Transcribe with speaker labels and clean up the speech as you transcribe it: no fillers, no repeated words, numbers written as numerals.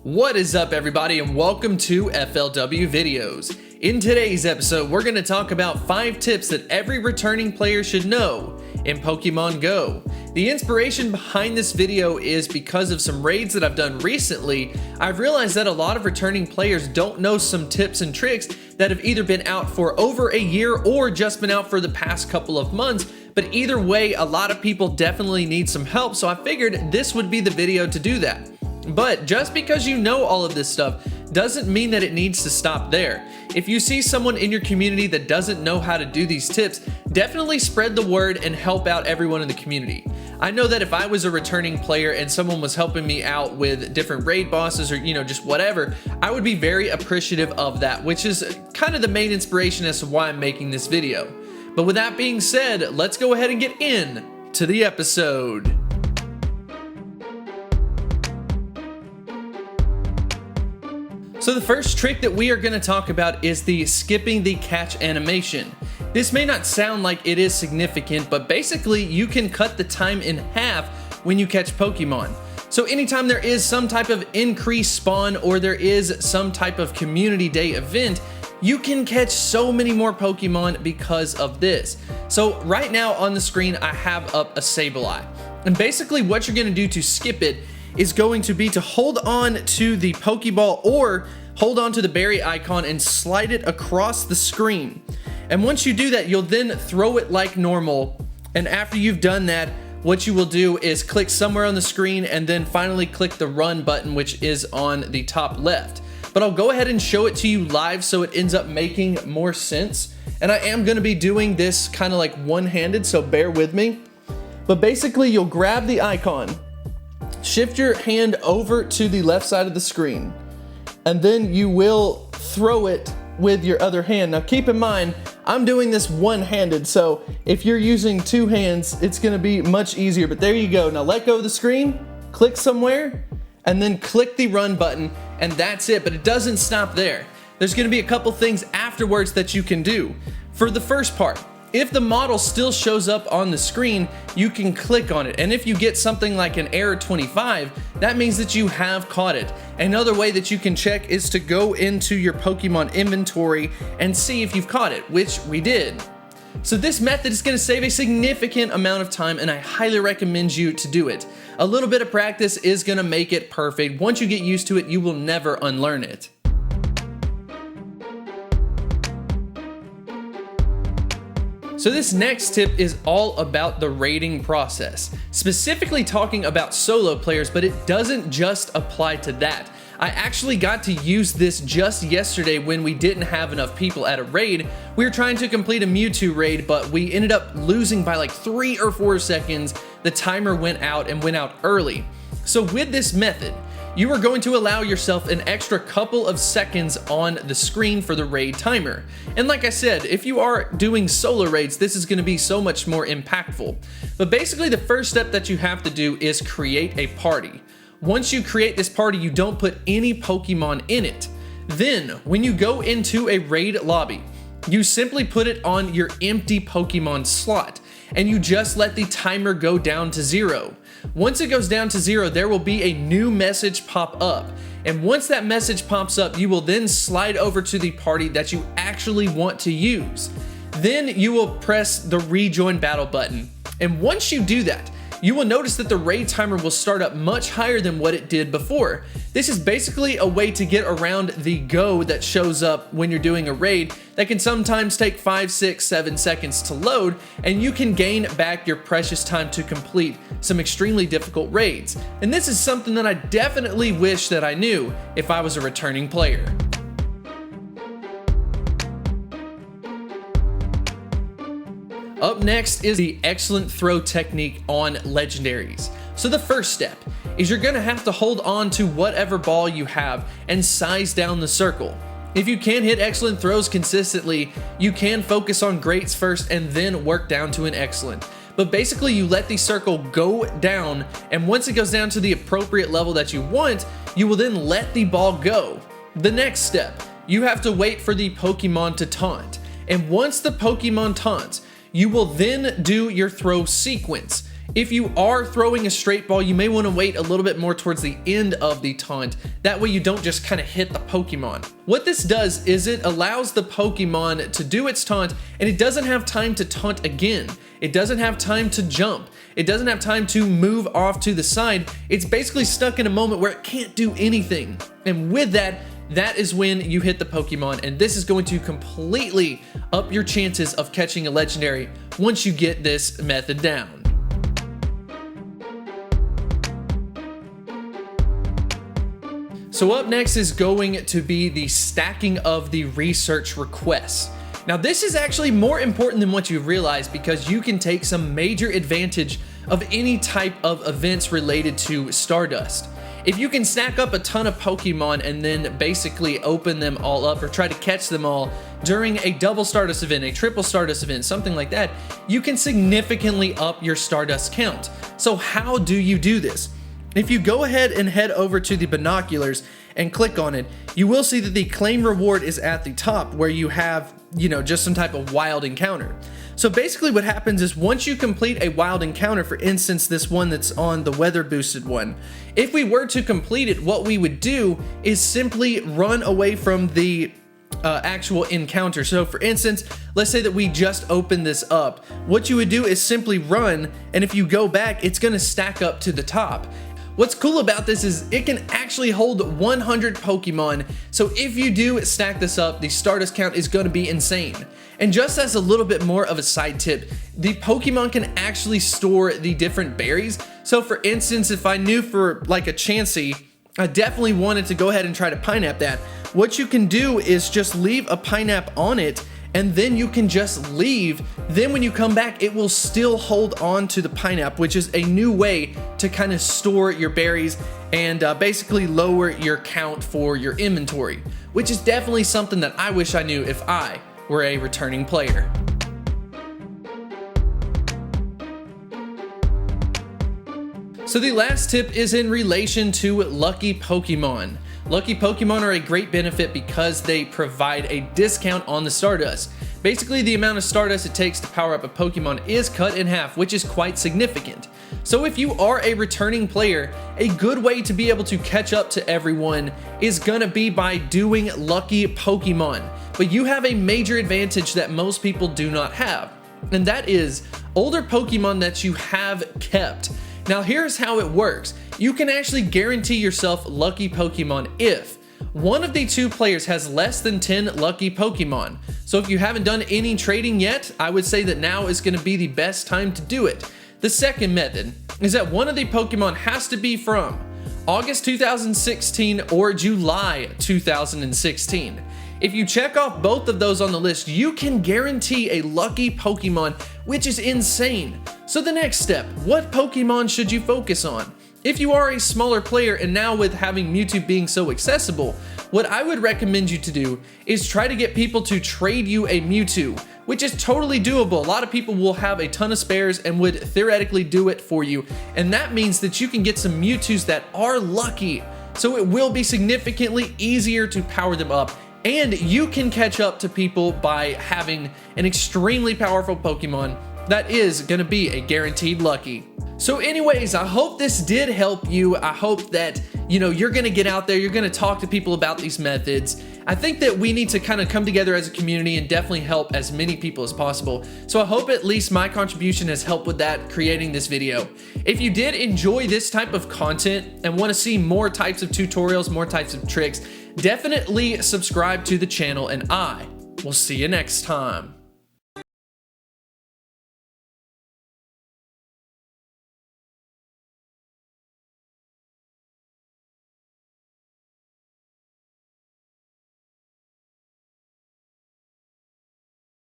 Speaker 1: What is up, everybody, and welcome to FLW Videos. In today's episode, we're going to talk about 5 tips that every returning player should know in Pokemon Go. The inspiration behind this video is because of some raids that I've done recently. I've realized that a lot of returning players don't know some tips and tricks that have either been out for over a year or just been out for the past couple of months. But either way, a lot of people definitely need some help, so I figured this would be the video to do that. But just because you know all of this stuff doesn't mean that it needs to stop there. If you see someone in your community that doesn't know how to do these tips, definitely spread the word and help out everyone in the community. I know that if I was a returning player and someone was helping me out with different raid bosses or just whatever, I would be very appreciative of that, which is kind of the main inspiration as to why I'm making this video. But with that being said, let's go ahead and get into the episode. So the first trick that we are going to talk about is the skipping the catch animation. This may not sound like it is significant, but basically you can cut the time in half when you catch Pokemon. So anytime there is some type of increased spawn or there is some type of community day event, you can catch so many more Pokemon because of this. So right now on the screen, I have up a Sableye. And basically what you're going to do to skip it is going to be to hold on to the Pokeball or hold on to the berry icon and slide it across the screen. And once you do that, you'll then throw it like normal. And after you've done that, what you will do is click somewhere on the screen and then finally click the run button, which is on the top left. But I'll go ahead and show it to you live so it ends up making more sense. And I am going to be doing this kind of like one-handed, so bear with me. But basically, you'll grab the icon, shift your hand over to the left side of the screen, and then you will throw it with your other hand. Now keep in mind, I'm doing this one-handed, so if you're using 2 hands, it's gonna be much easier, but there you go. Now let go of the screen, click somewhere, and then click the run button, and that's it, but it doesn't stop there. There's gonna be a couple things afterwards that you can do. For the first part, if the model still shows up on the screen, you can click on it. And if you get something like an error 25, that means that you have caught it. Another way that you can check is to go into your Pokemon inventory and see if you've caught it, which we did. So this method is going to save a significant amount of time, and I highly recommend you to do it. A little bit of practice is going to make it perfect. Once you get used to it, you will never unlearn it. So this next tip is all about the raiding process, specifically talking about solo players, but it doesn't just apply to that. I actually got to use this just yesterday when we didn't have enough people at a raid. We were trying to complete a Mewtwo raid, but we ended up losing by like 3 or 4 seconds. The timer went out and went out early. So with this method, you are going to allow yourself an extra couple of seconds on the screen for the raid timer. And like I said, if you are doing solo raids, this is going to be so much more impactful. But basically the first step that you have to do is create a party. Once you create this party, you don't put any Pokemon in it. Then when you go into a raid lobby, you simply put it on your empty Pokemon slot and you just let the timer go down to 0. Once it goes down to 0, there will be a new message pop up. And once that message pops up, you will then slide over to the party that you actually want to use. Then you will press the rejoin battle button. And once you do that, you will notice that the raid timer will start up much higher than what it did before. This is basically a way to get around the go that shows up when you're doing a raid that can sometimes take 5, 6, 7 seconds to load, and you can gain back your precious time to complete some extremely difficult raids. And this is something that I definitely wish that I knew if I was a returning player. Up next is the excellent throw technique on legendaries. So the first step is you're gonna have to hold on to whatever ball you have and size down the circle. If you can't hit excellent throws consistently, you can focus on greats first and then work down to an excellent. But basically you let the circle go down, and once it goes down to the appropriate level that you want, you will then let the ball go. The next step, you have to wait for the Pokemon to taunt. And once the Pokemon taunts, you will then do your throw sequence. If you are throwing a straight ball, you may want to wait a little bit more towards the end of the taunt. That way you don't just kind of hit the Pokemon. What this does is it allows the Pokemon to do its taunt, and it doesn't have time to taunt again. It doesn't have time to jump. It doesn't have time to move off to the side. It's basically stuck in a moment where it can't do anything. And with that, that is when you hit the Pokemon, and this is going to completely up your chances of catching a legendary once you get this method down. So up next is going to be the stacking of the research requests. Now this is actually more important than what you realize, because you can take some major advantage of any type of events related to Stardust. If you can stack up a ton of Pokemon and then basically open them all up or try to catch them all during a double Stardust event, a triple Stardust event, something like that, you can significantly up your Stardust count. So how do you do this? If you go ahead and head over to the binoculars and click on it, you will see that the claim reward is at the top where you have, just some type of wild encounter. So basically what happens is once you complete a wild encounter, for instance, this one that's on the weather boosted one, if we were to complete it, what we would do is simply run away from the actual encounter. So for instance, let's say that we just opened this up. What you would do is simply run, and if you go back, it's going to stack up to the top. What's cool about this is it can actually hold 100 Pokemon, so if you do stack this up, the Stardust count is going to be insane. And just as a little bit more of a side tip, the Pokemon can actually store the different berries. So for instance, if I knew for like a Chansey, I definitely wanted to go ahead and try to Pineapple that, what you can do is just leave a Pineapple on it, and then you can just leave. Then when you come back, it will still hold on to the Pineapple, which is a new way to kind of store your berries and basically lower your count for your inventory, which is definitely something that I wish I knew if I were a returning player. So the last tip is in relation to lucky Pokemon. Lucky Pokemon are a great benefit because they provide a discount on the Stardust. Basically, the amount of Stardust it takes to power up a Pokemon is cut in half, which is quite significant. So if you are a returning player, a good way to be able to catch up to everyone is gonna be by doing lucky Pokemon. But you have a major advantage that most people do not have, and that is older Pokemon that you have kept. Now here's how it works. You can actually guarantee yourself lucky Pokemon if one of the two players has less than 10 lucky Pokemon. So if you haven't done any trading yet, I would say that now is going to be the best time to do it. The second method is that one of the Pokemon has to be from August 2016 or July 2016. If you check off both of those on the list, you can guarantee a lucky Pokemon, which is insane. So the next step, what Pokemon should you focus on? If you are a smaller player, and now with having Mewtwo being so accessible, what I would recommend you to do is try to get people to trade you a Mewtwo, which is totally doable. A lot of people will have a ton of spares and would theoretically do it for you, and that means that you can get some Mewtwo's that are lucky, so it will be significantly easier to power them up, and you can catch up to people by having an extremely powerful Pokemon that is going to be a guaranteed lucky. So anyways, I hope this did help you. I hope that, you're going to get out there, you're going to talk to people about these methods. I think that we need to kind of come together as a community and definitely help as many people as possible. So I hope at least my contribution has helped with that, creating this video. If you did enjoy this type of content and want to see more types of tutorials, more types of tricks, definitely subscribe to the channel, and I will see you next time.